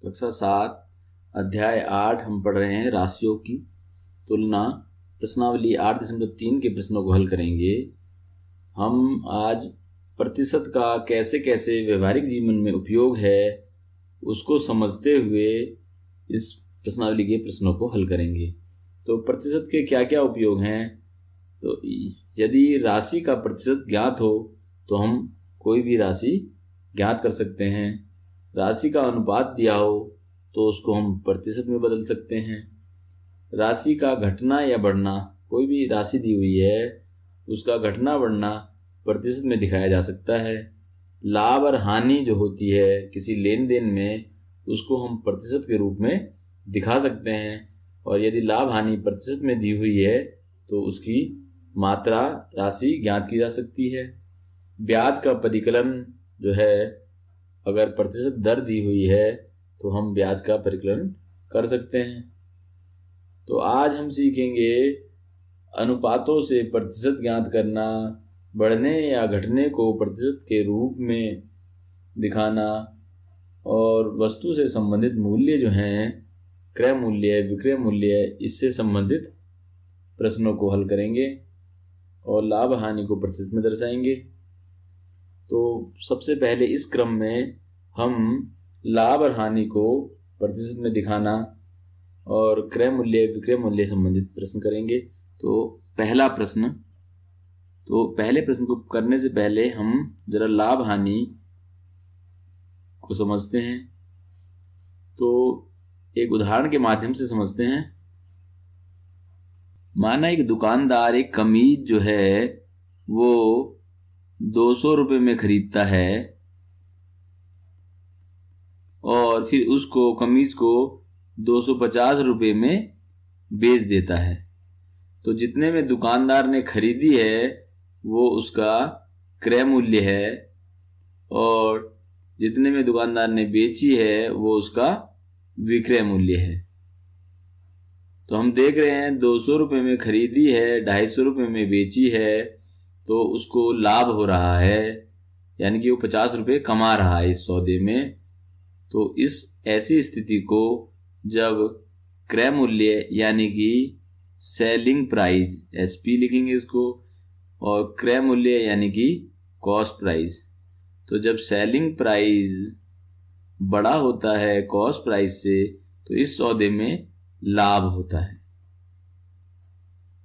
कक्षा 7 अध्याय 8 हम पढ़ रहे हैं राशियों की तुलना। प्रश्नावली 8.3 के प्रश्नों को हल करेंगे। हम आज प्रतिशत का कैसे कैसे व्यवहारिक जीवन में उपयोग है उसको समझते हुए इस प्रश्नावली के प्रश्नों को हल करेंगे। तो प्रतिशत के क्या क्या उपयोग हैं? तो यदि राशि का प्रतिशत ज्ञात हो तो हम कोई भी राशि ज्ञात कर सकते हैं। राशि का अनुपात दिया हो तो उसको हम प्रतिशत में बदल सकते हैं। राशि का घटना या बढ़ना, कोई भी राशि दी हुई है उसका घटना बढ़ना प्रतिशत में दिखाया जा सकता है। लाभ और हानि जो होती है किसी लेन देन में उसको हम प्रतिशत के रूप में दिखा सकते हैं। और यदि लाभ हानि प्रतिशत में दी हुई है तो उसकी मात्रा राशि ज्ञात की जा सकती है। ब्याज का परिकलन जो है, अगर प्रतिशत दर दी हुई है तो हम ब्याज का परिकलन कर सकते हैं। तो आज हम सीखेंगे अनुपातों से प्रतिशत ज्ञात करना, बढ़ने या घटने को प्रतिशत के रूप में दिखाना, और वस्तु से संबंधित मूल्य जो हैं, क्रय मूल्य, विक्रय मूल्य, इससे संबंधित प्रश्नों को हल करेंगे और लाभ हानि को प्रतिशत में दर्शाएंगे। तो सबसे पहले इस क्रम में हम लाभ और हानि को प्रतिशत में दिखाना और क्रय मूल्य, विक्रय मूल्य संबंधित प्रश्न करेंगे। तो पहला प्रश्न, तो पहले प्रश्न को करने से पहले हम जरा लाभ हानि को समझते हैं। तो एक उदाहरण के माध्यम से समझते हैं। माना एक दुकानदार एक कमीज जो है वो 200 रुपये में खरीदता है और फिर उसको कमीज को 250 रुपये में बेच देता है। तो जितने में दुकानदार ने खरीदी है वो उसका क्रय मूल्य है और जितने में दुकानदार ने बेची है वो उसका विक्रय मूल्य है। तो हम देख रहे हैं 200 रुपये में खरीदी है, 250 रुपये में बेची है, तो उसको लाभ हो रहा है, यानी कि वो 50 रुपये कमा रहा है इस सौदे में। तो इस ऐसी स्थिति को जब क्रय मूल्य यानी कि सेलिंग प्राइस एसपी लिखेंगे इसको, और क्रय मूल्य यानी कि कॉस्ट प्राइस। तो जब सेलिंग प्राइस बड़ा होता है कॉस्ट प्राइस से तो इस सौदे में लाभ होता है।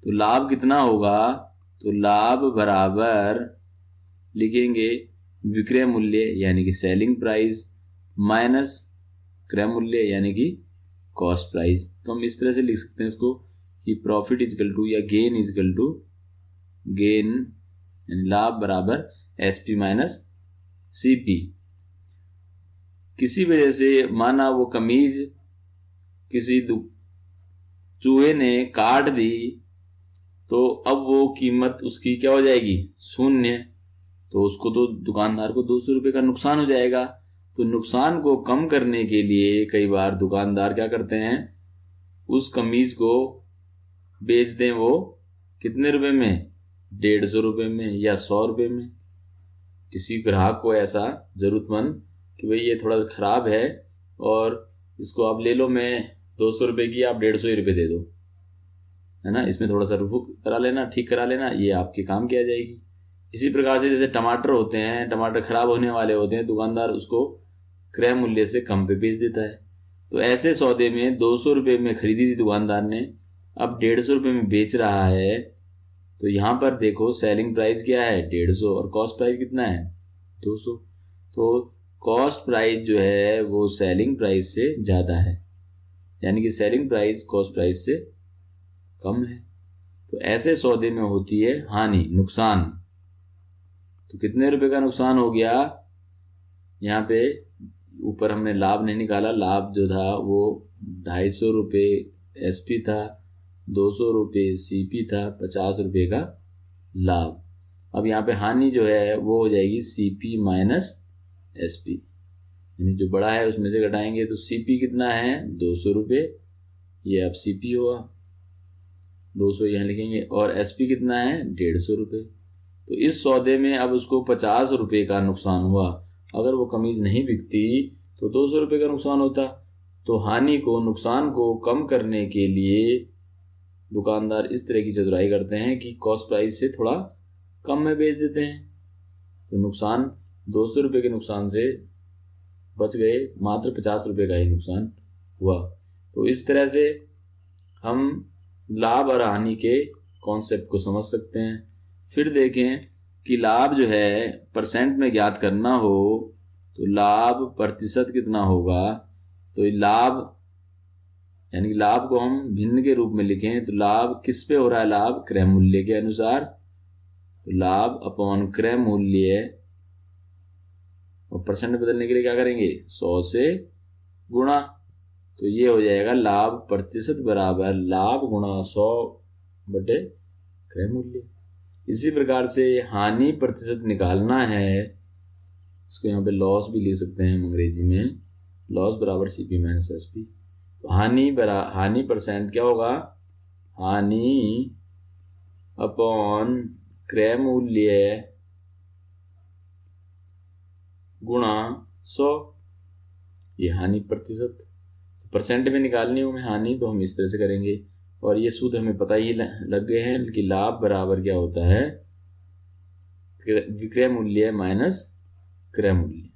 तो लाभ कितना होगा? तो लाभ बराबर लिखेंगे विक्रय मूल्य यानी कि सेलिंग प्राइस माइनस क्रय मूल्य यानी कि कॉस्ट प्राइस। तो हम इस तरह से लिख सकते हैं इसको कि प्रॉफिट इजकल टू या गेन इजकल टू गेन, यानी लाभ बराबर एसपी माइनस सीपी। किसी वजह से माना वो कमीज किसी चूहे ने काट दी तो अब वो कीमत उसकी क्या हो जाएगी? शून्य। तो उसको तो दुकानदार को 200 रुपये का नुकसान हो जाएगा। तो नुकसान को कम करने के लिए कई बार दुकानदार क्या करते हैं, उस कमीज को बेच दें वो कितने रुपए में? 150 रुपये में या 100 रुपये में। किसी ग्राहक को ऐसा जरूरतमंद कि भाई ये थोड़ा खराब है और इसको आप ले लो, मैं 200 रुपये की आप 150 ही रुपये दे दो, है ना, इसमें थोड़ा सा रफू करा लेना, ठीक करा लेना, ये आपके काम की आ जाएगी। इसी प्रकार से जैसे टमाटर होते हैं, टमाटर खराब होने वाले होते हैं, दुकानदार उसको क्रय मूल्य से कम पे बेच देता है। तो ऐसे सौदे में 200 रुपये में खरीदी थी दुकानदार ने, अब 150 रुपये में बेच रहा है। तो यहाँ पर देखो सेलिंग प्राइस क्या है? 150 और कॉस्ट प्राइस कितना है? 200। तो कॉस्ट प्राइस जो है वो सेलिंग प्राइस से ज़्यादा है, यानी कि सेलिंग प्राइस कॉस्ट प्राइस से कम है। तो ऐसे सौदे में होती है हानि, नुकसान। तो कितने रुपए का नुकसान हो गया? यहाँ पे ऊपर हमने लाभ नहीं निकाला, लाभ जो था वो 250 रुपये एसपी था, 200 रुपये सीपी था, 50 रुपये का लाभ। अब यहाँ पे हानि जो है वो हो जाएगी सीपी माइनस एसपी, यानी जो बड़ा है उसमें से घटाएंगे। तो सीपी कितना है? 200 रुपये, ये अब सीपी हुआ, 200 यहाँ लिखेंगे, और एसपी कितना है? 150 रुपये। तो इस सौदे में अब उसको 50 रुपये का नुकसान हुआ। अगर वो कमीज नहीं बिकती तो 200 रुपये का नुकसान होता, तो हानि को, नुकसान को कम करने के लिए दुकानदार इस तरह की चतुराई करते हैं कि कॉस्ट प्राइस से थोड़ा कम में बेच देते हैं। तो नुकसान 200 रुपये के नुकसान से बच गए, मात्र 50 रुपये का ही नुकसान हुआ। तो इस तरह से हम लाभ और हानि के कॉन्सेप्ट को समझ सकते हैं। फिर देखें कि लाभ जो है परसेंट में ज्ञात करना हो तो लाभ प्रतिशत कितना होगा। तो लाभ यानी कि लाभ को हम भिन्न के रूप में लिखें तो लाभ किस पे हो रहा है, लाभ क्रय मूल्य के अनुसार। तो लाभ अपॉन क्रय मूल्य, और परसेंट में बदलने के लिए क्या करेंगे, 100 से गुणा। तो ये हो जाएगा लाभ प्रतिशत बराबर लाभ गुणा 100 बटे क्रय मूल्य। इसी प्रकार से हानि प्रतिशत निकालना है, इसको यहाँ पे लॉस भी लिख सकते हैं हम अंग्रेजी में, लॉस बराबर CP माइनस SP। तो हानि परसेंट क्या होगा, हानि अपॉन क्रय मूल्य गुणा 100, ये हानि प्रतिशत। परसेंट में निकालनी हो हमें हानि तो हम इस तरह से करेंगे, और ये सूत्र हमें पता ही लग गए हैं कि लाभ बराबर क्या होता है, विक्रय मूल्य माइनस क्रय मूल्य।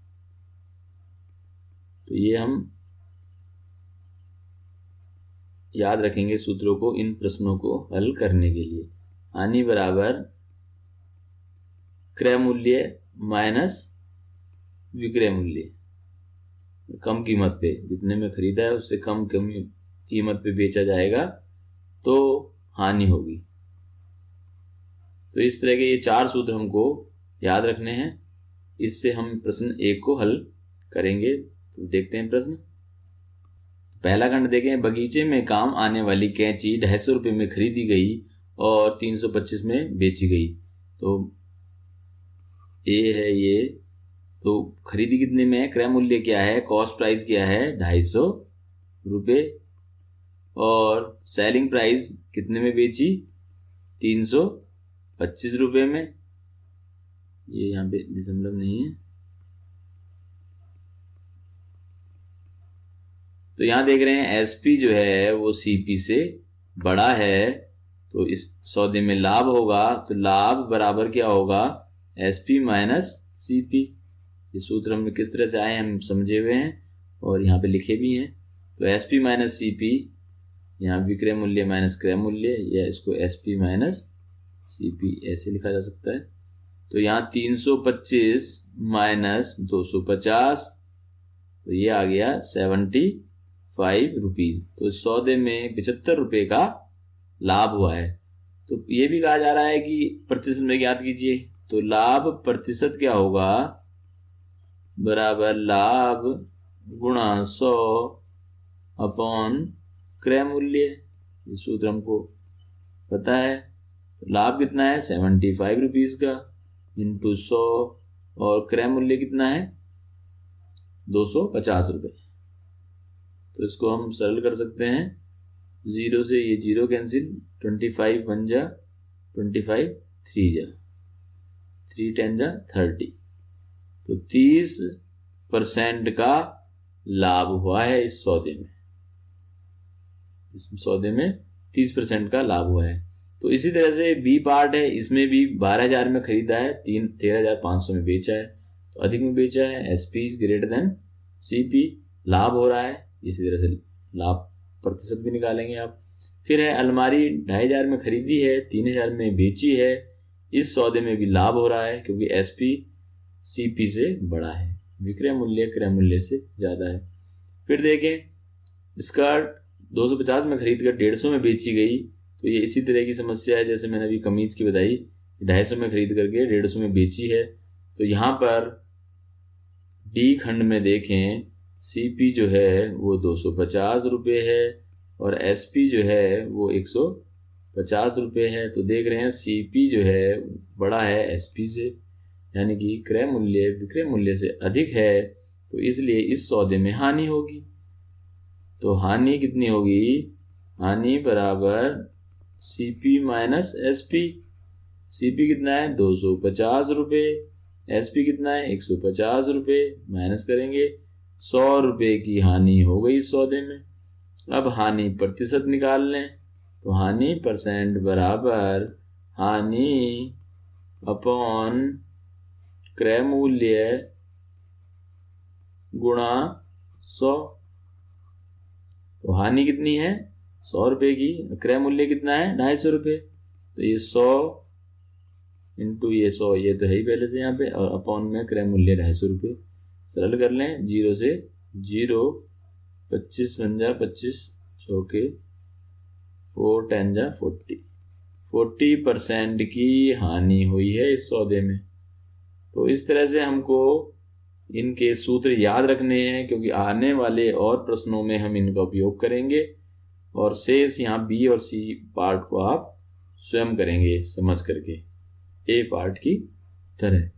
तो ये हम याद रखेंगे सूत्रों को इन प्रश्नों को हल करने के लिए। हानि बराबर क्रय मूल्य माइनस विक्रय मूल्य, कम कीमत पे, जितने में खरीदा है उससे कम कीमत पे बेचा जाएगा तो हानि होगी। तो इस तरह के ये 4 सूत्र हमको याद रखने हैं। इससे हम प्रश्न 1 को हल करेंगे। तो देखते हैं प्रश्न। पहला खंड देखें, बगीचे में काम आने वाली कैंची 250 रुपये में खरीदी गई और 325 में बेची गई। तो ये है ये, तो खरीदी कितने में है, क्रय मूल्य क्या है, कॉस्ट प्राइस क्या है 250 रुपये, और सेलिंग प्राइस कितने में बेची 325 रुपये में। ये यहाँ पे दशमलव नहीं है। तो यहाँ देख रहे हैं SP जो है वो CP से बड़ा है, तो इस सौदे में लाभ होगा। तो लाभ बराबर क्या होगा, SP माइनस CP। ये सूत्र हमने किस तरह से आए हम समझे हुए हैं और यहाँ पे लिखे भी हैं। तो SP माइनस CP, यहाँ विक्रय मूल्य माइनस क्रय मूल्य, या इसको SP माइनस CP ऐसे लिखा जा सकता है। तो यहाँ 325 माइनस 250, तो ये आ गया 75 रुपीज। तो इस सौदे में 75 रुपये का लाभ हुआ है। तो ये भी कहा जा रहा है कि प्रतिशत में ज्ञात कीजिए। तो लाभ प्रतिशत क्या होगा, बराबर लाभ गुणा 100 अपॉन क्रय मूल्य। ये सूत्र हमको पता है। तो लाभ कितना है 75 रुपीज का इंटू 100, और क्रय मूल्य कितना है 250 रुपये। तो इसको हम सरल कर सकते हैं, 0 से ये 0 कैंसिल, 25 बन जा 25, 3 जा 3 10 जा 30। तो 30% का लाभ हुआ है इस सौदे में। इस सौदे में 30% का लाभ हुआ है। तो इसी तरह से बी पार्ट है, इसमें भी 12,000 में खरीदा है, 13,500 में बेचा है, तो अधिक में बेचा है। SP ग्रेटर देन CP, लाभ हो रहा है। इसी तरह से लाभ प्रतिशत भी निकालेंगे आप। फिर है अलमारी 2,500 में खरीदी है, 3,000 में बेची है। इस सौदे में भी लाभ हो रहा है क्योंकि SP CP से बड़ा है, विक्रय मूल्य क्रय मूल्य से ज्यादा है। फिर देखें स्कर्ट 250 में खरीद कर 150 में बेची गई। तो ये इसी तरह की समस्या है जैसे मैंने अभी कमीज की बताई, 250 में खरीद करके 150 में बेची है। तो यहाँ पर D खंड में देखें CP जो है वो 250 रुपये है और SP जो है वो 150 रुपये है। तो देख रहे हैं CP जो है बड़ा है SP से, यानी कि क्रय मूल्य विक्रय मूल्य से अधिक है, तो इसलिए इस सौदे में हानि होगी। तो हानि कितनी होगी, हानि बराबर CP माइनस SP। CP कितना है 250 रुपये, SP कितना है 150 रुपये, माइनस करेंगे 100 रुपए की हानि हो गई इस सौदे में। अब हानि प्रतिशत निकाल लें, तो हानि परसेंट बराबर हानि अपॉन क्रय मूल्य गुणा 100। तो हानि कितनी है 100 रुपए की, क्रय मूल्य कितना है 250 रुपये, तो ये 100 इंटू ये 100, ये तो है ही पहले से यहाँ पे, और अपॉन में क्रय मूल्य 250 रुपये। सरल कर लें, 0 से 0, 25 बन जा 25 चौके 4 10 जा 40% की हानि हुई है इस सौदे में। तो इस तरह से हमको इनके सूत्र याद रखने हैं, क्योंकि आने वाले और प्रश्नों में हम इनका उपयोग करेंगे, और शेष यहाँ बी और सी पार्ट को आप स्वयं करेंगे समझ करके, ए पार्ट की तरह।